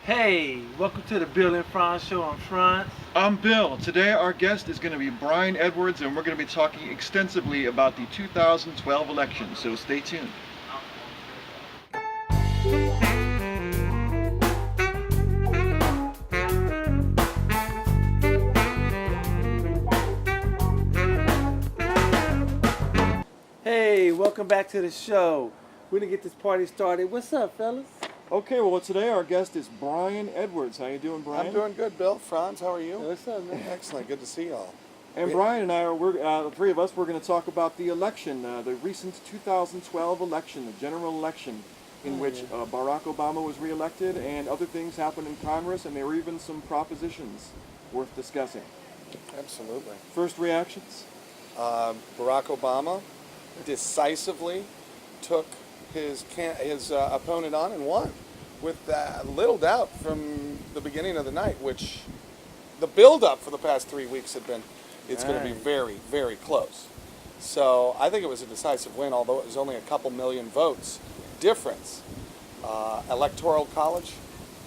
Hey, welcome to the Bill and Frantz show. I'm Frantz. I'm Bill. Today our guest is going to be Bryan Edwards, and we're going to be talking extensively about the 2012 election, so stay tuned. Hey, welcome back to the show. We're gonna get this party started. What's up, fellas? Okay, well today our guest is Bryan Edwards. How you doing, Bryan? I'm doing good, Bill. Frantz, how are you? What's up, man? Excellent. Good to see y'all. And Bryan and I are the three of us. We're going to talk about the election, the recent 2012 election, the general election, in which Barack Obama was reelected, and other things happened in Congress, and there were even some propositions worth discussing. Absolutely. First reactions? Barack Obama decisively took his opponent on and won, with little doubt from the beginning of the night. Which the build-up for the past 3 weeks had been, it's going to be very, very close. So I think it was a decisive win, although it was only a couple million votes difference. Electoral college,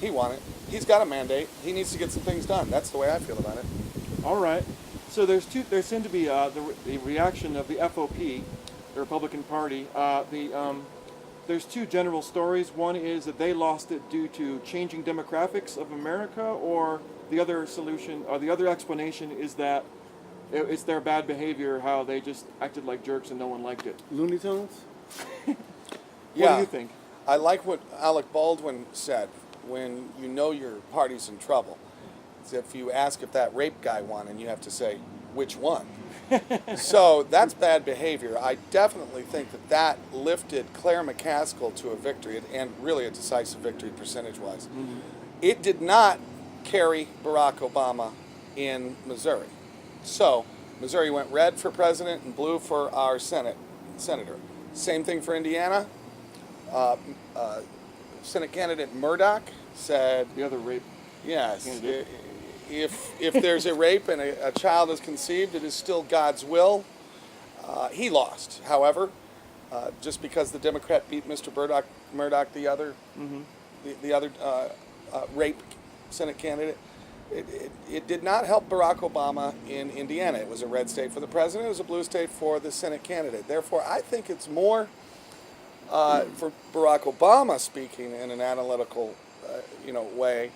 he won it. He's got a mandate. He needs to get some things done. That's the way I feel about it. All right. So there seemed to be the reaction of the FOP, the Republican Party. There's two general stories. One is that they lost it due to changing demographics of America, or the other solution, or the other explanation is that it's their bad behavior, how they just acted like jerks and no one liked it. Looney Tunes? What do you think? I like what Alec Baldwin said, when you know your party's in trouble. It's if you ask if that rape guy won, and you have to say, which one? So that's bad behavior. I definitely think that lifted Claire McCaskill to a victory, and really a decisive victory percentage-wise. Mm-hmm. It did not carry Barack Obama in Missouri. So Missouri went red for president and blue for our senator. Same thing for Indiana. Senate candidate Murdoch said, The other rape. Yes. Candidate. If there's a rape and a child is conceived, it is still God's will. He lost, however, just because the Democrat beat Mr. Murdoch, the other rape Senate candidate. It did not help Barack Obama in Indiana. It was a red state for the president. It was a blue state for the Senate candidate. Therefore, I think it's more for Barack Obama speaking in an analytical, way.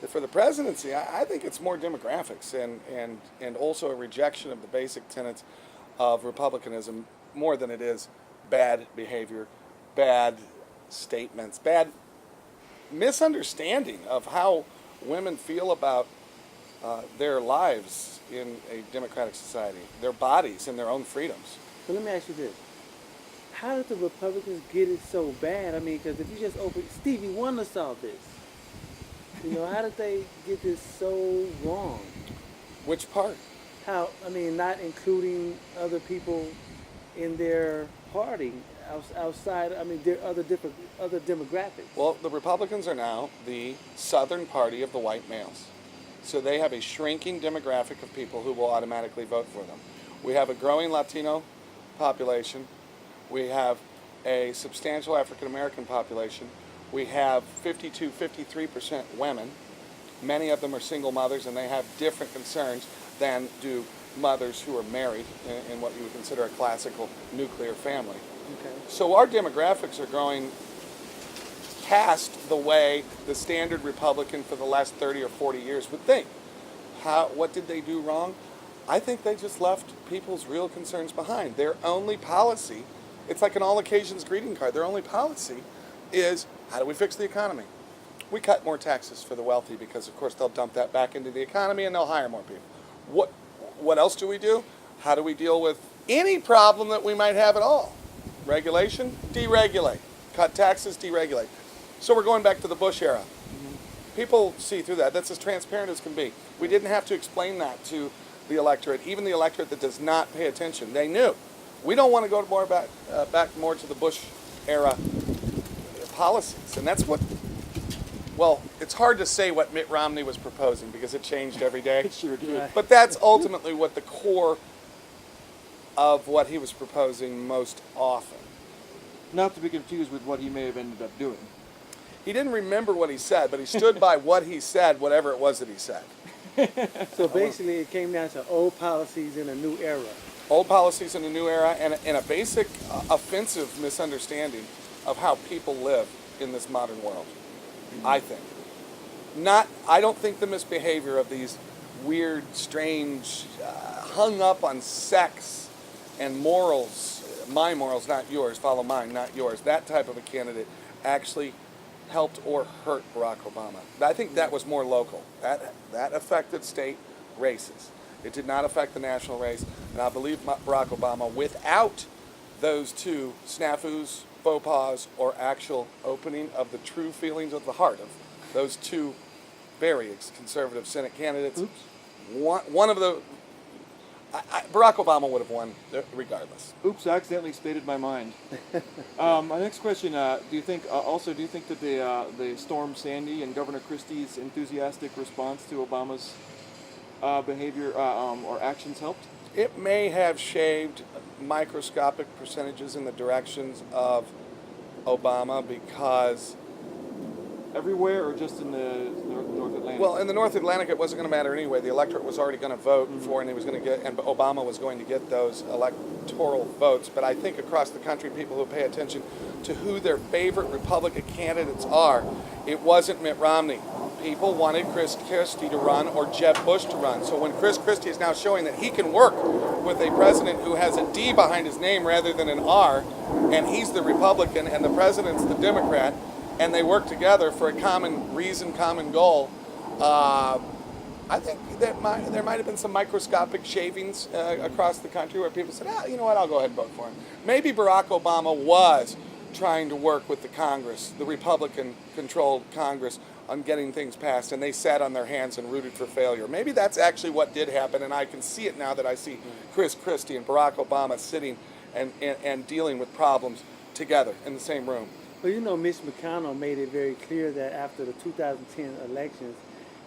For the presidency, I think it's more demographics and also a rejection of the basic tenets of republicanism more than it is bad behavior, bad statements, bad misunderstanding of how women feel about their lives in a democratic society, their bodies and their own freedoms. So let me ask you this. How did the Republicans get it so bad? I mean, because if you just open, Stevie Wonder saw this. How did they get this so wrong? Which part? Not including other people in their party outside. There are other demographics. Well, the Republicans are now the Southern party of the white males. So they have a shrinking demographic of people who will automatically vote for them. We have a growing Latino population. We have a substantial African American population. We have 53% women. Many of them are single mothers, and they have different concerns than do mothers who are married in what you would consider a classical nuclear family. Okay. So our demographics are growing past the way the standard Republican for the last 30 or 40 years would think. What did they do wrong? I think they just left people's real concerns behind. Their only policy, it's like an all occasions greeting card, their only policy is, how do we fix the economy? We cut more taxes for the wealthy because, of course, they'll dump that back into the economy and they'll hire more people. What else do we do? How do we deal with any problem that we might have at all? Regulation? Deregulate. Cut taxes? Deregulate. So we're going back to the Bush era. People see through that. That's as transparent as can be. We didn't have to explain that to the electorate, even the electorate that does not pay attention. They knew. We don't want to go back more to the Bush era policies. And that's what, well, it's hard to say what Mitt Romney was proposing because it changed every day. It sure did. But that's ultimately what the core of what he was proposing most often. Not to be confused with what he may have ended up doing. He didn't remember what he said, but he stood by what he said, whatever it was that he said. So basically, it came down to old policies in a new era. Old policies in a new era, and a basic offensive misunderstanding of how people live in this modern world, I think. I don't think the misbehavior of these weird, strange, hung up on sex and morals, my morals, not yours, follow mine, not yours, that type of a candidate actually helped or hurt Barack Obama. I think that was more local. That affected state races. It did not affect the national race. And I believe Barack Obama, without those two snafus, faux pas, or actual opening of the true feelings of the heart of those two very conservative Senate candidates, one of the Barack Obama would have won regardless. Oops, I accidentally stated my mind. My next question: do you think that the Storm Sandy and Governor Christie's enthusiastic response to Obama's behavior or actions helped? It may have shaved microscopic percentages in the directions of Obama because. Everywhere or just in the North Atlantic? Well, in the North Atlantic, it wasn't going to matter anyway. The electorate was already going to vote for, and Obama was going to get those electoral votes. But I think across the country, people who pay attention to who their favorite Republican candidates are, it wasn't Mitt Romney. People wanted Chris Christie to run or Jeb Bush to run. So when Chris Christie is now showing that he can work with a president who has a D behind his name rather than an R, and he's the Republican and the president's the Democrat, and they work together for a common reason, common goal, I think that there might have been some microscopic shavings across the country where people said, you know what, I'll go ahead and vote for him. Maybe Barack Obama was trying to work with the Congress, the Republican-controlled Congress, on getting things passed, and they sat on their hands and rooted for failure. Maybe that's actually what did happen, and I can see it now that I see Chris Christie and Barack Obama sitting and dealing with problems together in the same room. Well, you know, Mitch McConnell made it very clear that after the 2010 elections,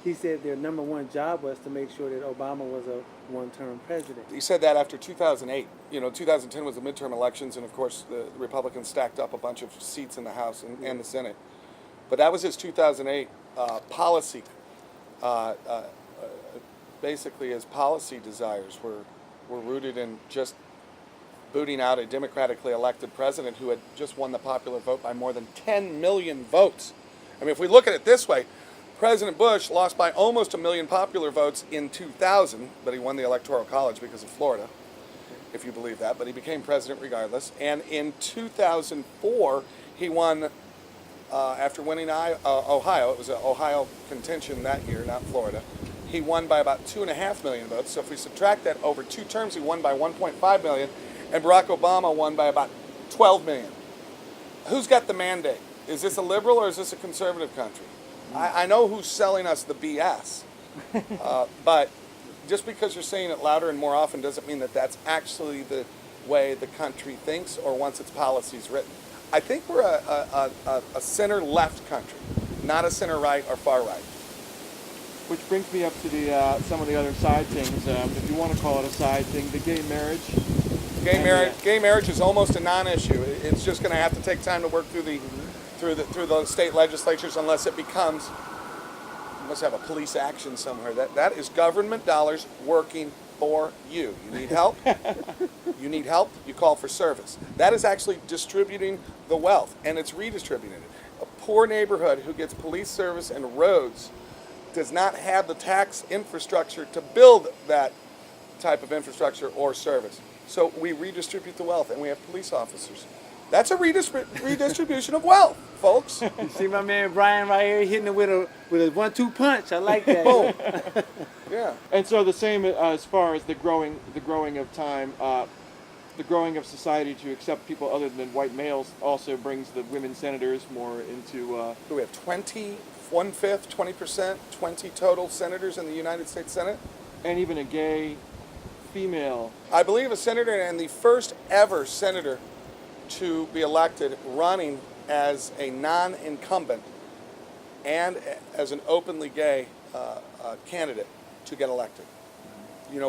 he said their number one job was to make sure that Obama was a one-term president. He said that after 2008. 2010 was the midterm elections, and of course the Republicans stacked up a bunch of seats in the House and the Senate. But that was his 2008 policy. Basically, his policy desires were rooted in just booting out a democratically elected president who had just won the popular vote by more than 10 million votes. I mean, if we look at it this way, President Bush lost by almost 1 million popular votes in 2000, but he won the Electoral College because of Florida, if you believe that, but he became president regardless. And in 2004, he won, after winning Ohio, it was an Ohio contention that year, not Florida, he won by about 2.5 million votes. So if we subtract that over 2 terms, he won by 1.5 million. And Barack Obama won by about 12 million. Who's got the mandate? Is this a liberal or is this a conservative country? I know who's selling us the BS, but just because you're saying it louder and more often doesn't mean that that's actually the way the country thinks or wants its policies written. I think we're a center-left country, not a center-right or far-right. Which brings me up to some of the other side things, if you want to call it a side thing, the gay marriage. Gay marriage is almost a non-issue. It's just going to have to take time to work through the state legislatures, unless it becomes. You must have a police action somewhere. That is government dollars working for you. You need help. You need help. You call for service. That is actually distributing the wealth, and it's redistributing it. A poor neighborhood who gets police service and roads does not have the tax infrastructure to build that type of infrastructure or service. So we redistribute the wealth, and we have police officers. That's a redistribution of wealth, folks. You see my man Bryan right here hitting it with a 1-2 punch. I like that. Boom. Yeah. And so the same as far as the growing of time, the growing of society to accept people other than white males also brings the women senators more into. We have 1/5, 20%, 20 total senators in the United States Senate. And even a gay female. I believe a senator, and the first ever senator to be elected running as a non-incumbent and as an openly gay candidate to get elected.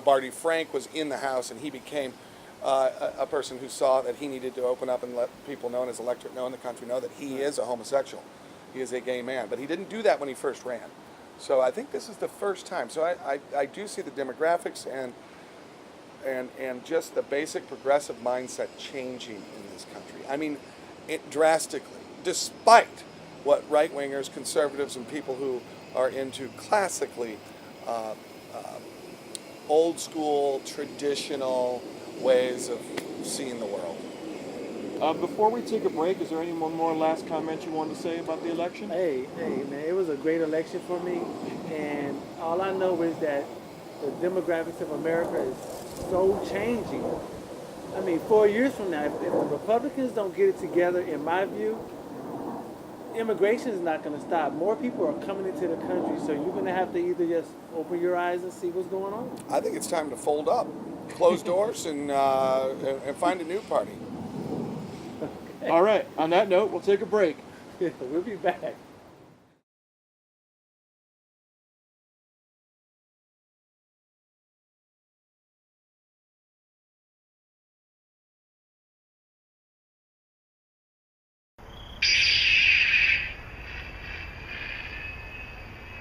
Barty Frank was in the House, and he became a person who saw that he needed to open up and let people know, and his electorate know, and the country know, that he is a homosexual. he is a gay man. But he didn't do that when he first ran. So I think this is the first time. So I do see the demographics and just the basic progressive mindset changing in this country. I mean, it drastically, despite what right-wingers, conservatives, and people who are into classically old school, traditional ways of seeing the world. Before we take a break, is there any one more last comment you wanted to say about the election? Hey, man, it was a great election for me, and all I know is that the demographics of America is so changing. I mean, 4 years from now, if the Republicans don't get it together, in my view, immigration is not going to stop. More people are coming into the country, so you're going to have to either just open your eyes and see what's going on. I think it's time to fold up, close doors, and find a new party. Okay. All right, on that note, we'll take a break. We'll be back.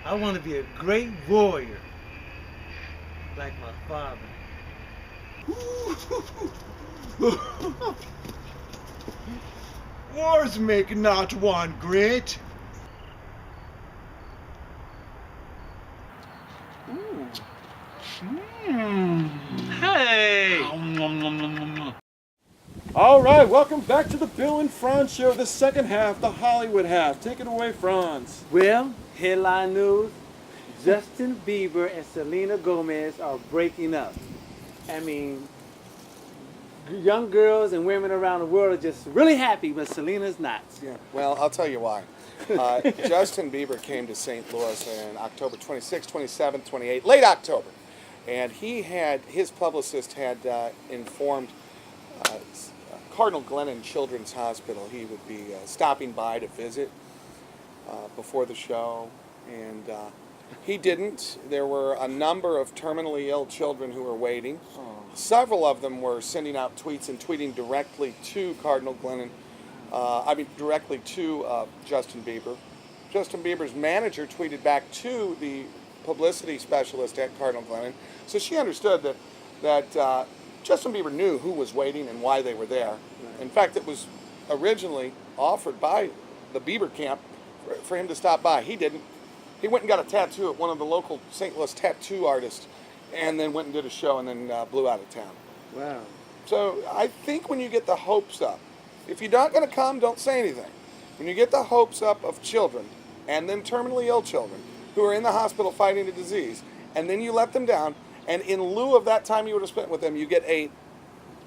I want to be a great warrior, like my father. Wars make not one great. Hey! All right, welcome back to the Bill and Frantz Show, the second half, the Hollywood half. Take it away, Frantz. Well, headline news, Justin Bieber and Selena Gomez are breaking up. I mean, young girls and women around the world are just really happy, but Selena's not. Yeah. Well, I'll tell you why. Justin Bieber came to St. Louis in October 26, 27, 28, late October. And his publicist had informed Cardinal Glennon Children's Hospital he would be stopping by to visit before the show. And he didn't. There were a number of terminally ill children who were waiting. Several of them were sending out tweets and tweeting directly to Cardinal Glennon. Directly to Justin Bieber. Justin Bieber's manager tweeted back to the publicity specialist at Cardinal Glennon. So she understood that Justin Bieber knew who was waiting and why they were there. In fact, it was originally offered by the Bieber camp for him to stop by. He didn't. He went and got a tattoo at one of the local St. Louis tattoo artists and then went and did a show and then blew out of town. Wow. So I think when you get the hopes up, if you're not going to come, don't say anything. When you get the hopes up of children and then terminally ill children who are in the hospital fighting a disease, and then you let them down, and in lieu of that time you would have spent with them, you get a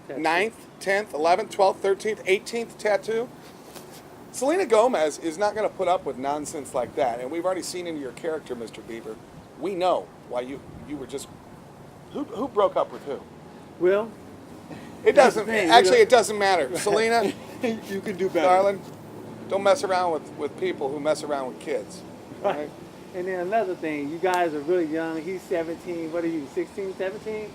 9th, 10th, 11th, 12th, 13th, 18th tattoo. Selena Gomez is not going to put up with nonsense like that, and we've already seen in your character, Mr. Bieber. We know why you were just... Who broke up with who? Well, it doesn't... Actually, it doesn't matter. Selena, You can do better. darling, don't mess around with people who mess around with kids. Right? And then another thing, you guys are really young. He's 17. What are you, 16, 17?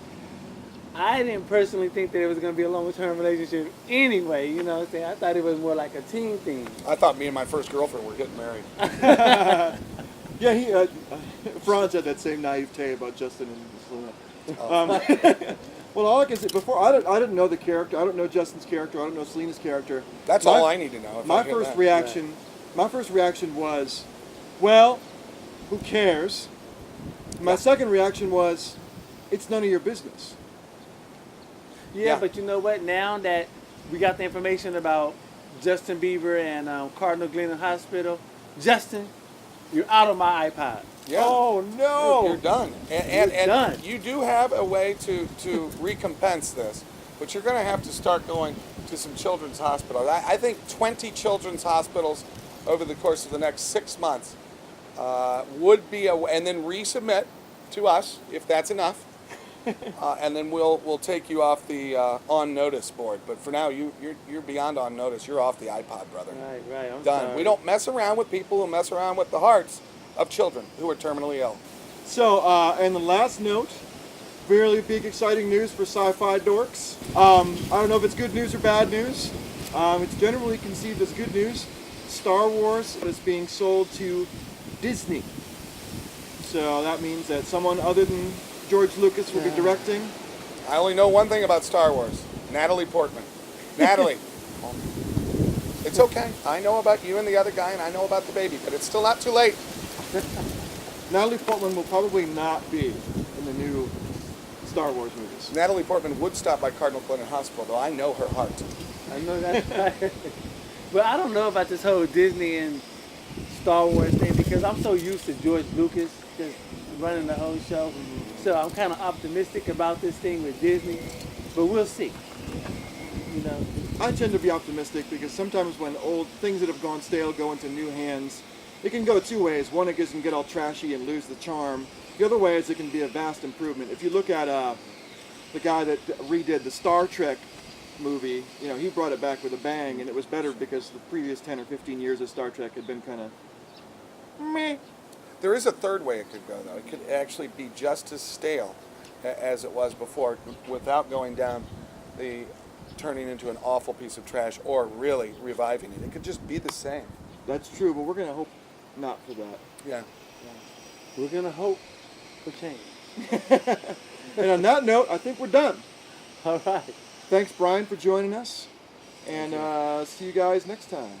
I didn't personally think that it was going to be a long-term relationship anyway. You know what I'm saying? I thought it was more like a teen thing. I thought me and my first girlfriend were getting married. Yeah, Frantz had that same naivete about Justin and Selena. Well, all I can say, before, I didn't know the character. I don't know Justin's character. I don't know Selena's character. That's all I need to know. My first reaction was, well, who cares? My second reaction was, it's none of your business. Yeah, but you know what? Now that we got the information about Justin Bieber and Cardinal Glennon Hospital, Justin, you're out of my iPod. Yeah. Oh no! You're done. And done. You do have a way to recompense this, but you're going to have to start going to some children's hospitals. I think 20 children's hospitals over the course of the next 6 months would be and then resubmit to us if that's enough, and then we'll take you off the on notice board. But for now, you're beyond on notice. You're off the iPod, brother. Right. I'm Done. sorry. We don't mess around with people who mess around with the hearts of children who are terminally ill. So, and the last note, really big exciting news for sci-fi dorks. I don't know if it's good news or bad news. It's generally conceived as good news. Star Wars is being sold to Disney. So that means that someone other than George Lucas will be directing. I only know one thing about Star Wars. Natalie Portman. Natalie. It's okay. I know about you and the other guy, and I know about the baby, but it's still not too late. Natalie Portman will probably not be in the new Star Wars movies. Natalie Portman would stop by Cardinal Glennon Hospital, though I know her heart. I know that. But I don't know about this whole Disney and Star Wars thing because I'm so used to George Lucas just running the whole show. Mm-hmm. So I'm kind of optimistic about this thing with Disney, but we'll see. You know. I tend to be optimistic because sometimes when old things that have gone stale go into new hands, it can go two ways. One, it can get all trashy and lose the charm. The other way is it can be a vast improvement. If you look at the guy that redid the Star Trek movie, you know, he brought it back with a bang, and it was better because the previous 10 or 15 years of Star Trek had been kind of meh. There is a third way it could go, though. It could actually be just as stale as it was before without going down the turning into an awful piece of trash or really reviving it. It could just be the same. That's true, but we're going to hope not for that. Yeah. We're going to hope for change. And on that note, I think we're done. All right. Thanks, Bryan, for joining us, and see you guys next time.